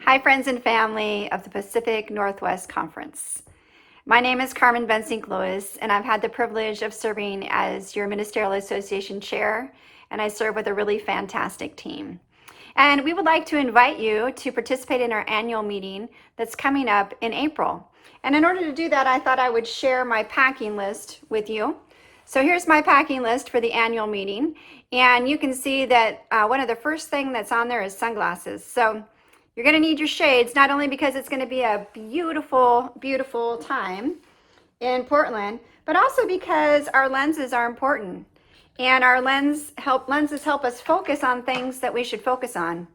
Hi, friends and family of the Pacific Northwest Conference. My name is Carmen Bensink-Lewis, and I've had the privilege of serving as your Ministerial Association Chair, and I serve with a really fantastic team. And we would like to invite you to participate in our annual meeting that's coming up in April. And in order to do that, I thought I would share my packing list with you. So here's my packing list for the annual meeting. And you can see that one of the first thing that's on there is sunglasses. So you're going to need your shades, not only because it's going to be a beautiful, beautiful time in Portland, but also because our lenses are important. And our lenses help us focus on things that we should focus on.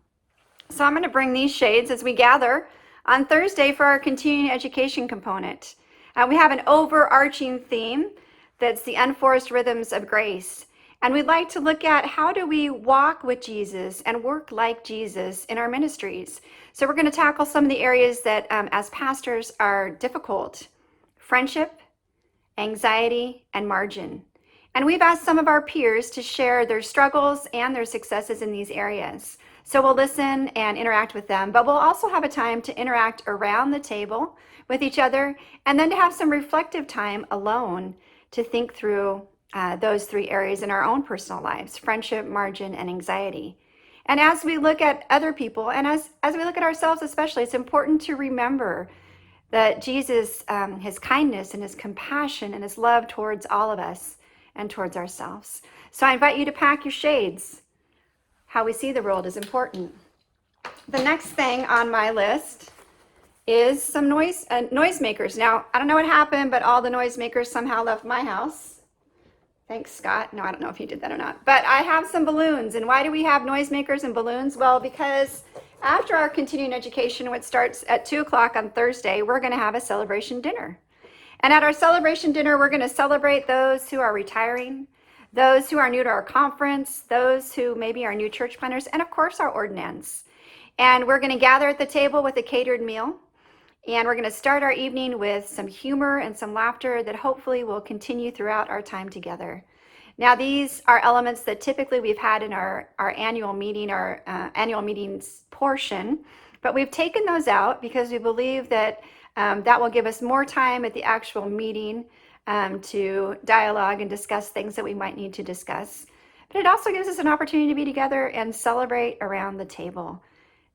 So I'm going to bring these shades as we gather on Thursday for our continuing education component. We have an overarching theme that's the unforced rhythms of grace. And we'd like to look at how do we walk with Jesus and work like Jesus in our ministries. So we're going to tackle some of the areas that as pastors are difficult: friendship, anxiety, and margin. And we've asked some of our peers to share their struggles and their successes in these areas. So we'll listen and interact with them, but we'll also have a time to interact around the table with each other, and then to have some reflective time alone to think through those three areas in our own personal lives: friendship, margin, and anxiety. And as we look at other people, and as we look at ourselves especially, it's important to remember that Jesus, his kindness and his compassion and his love towards all of us and towards ourselves. So I invite you to pack your shades. How we see the world is important. The next thing on my list is some noisemakers. Now, I don't know what happened, but all the noisemakers somehow left my house. Thanks, Scott. No, I don't know if you did that or not. But I have some balloons. And why do we have noisemakers and balloons? Well, because after our continuing education, which starts at 2 o'clock on Thursday, we're going to have a celebration dinner. And at our celebration dinner, we're going to celebrate those who are retiring, those who are new to our conference, those who maybe are new church planners, and of course our ordinands. And we're going to gather at the table with a catered meal. And we're going to start our evening with some humor and some laughter that hopefully will continue throughout our time together. Now, these are elements that typically we've had in our annual meeting, our annual meetings portion, but we've taken those out because we believe that that will give us more time at the actual meeting to dialogue and discuss things that we might need to discuss. But it also gives us an opportunity to be together and celebrate around the table,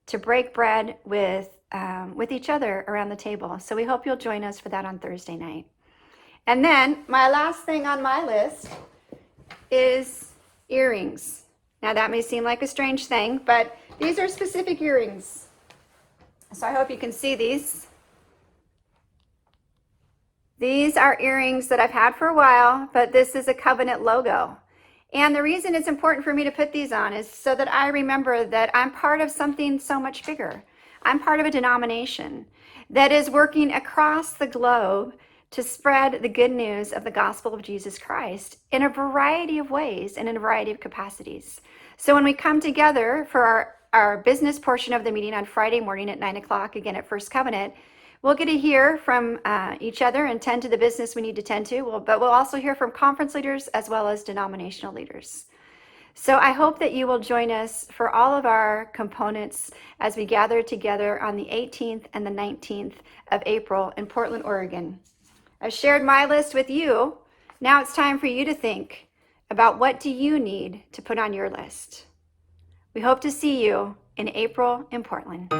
to break bread with each other around the table. So we hope you'll join us for that on Thursday night. And then my last thing on my list is earrings. Now that may seem like a strange thing, but these are specific earrings. So I hope you can see these. These are earrings that I've had for a while, but this is a covenant logo. And the reason it's important for me to put these on is so that I remember that I'm part of something so much bigger. I'm part of a denomination that is working across the globe to spread the good news of the gospel of Jesus Christ in a variety of ways and in a variety of capacities. So when we come together for our business portion of the meeting on Friday morning at 9 o'clock, again at First Covenant, we'll get to hear from each other and tend to the business we need to tend to, but we'll also hear from conference leaders as well as denominational leaders. So I hope that you will join us for all of our components as we gather together on the 18th and the 19th of April in Portland, Oregon. I've shared my list with you. Now it's time for you to think about what do you need to put on your list. We hope to see you in April in Portland.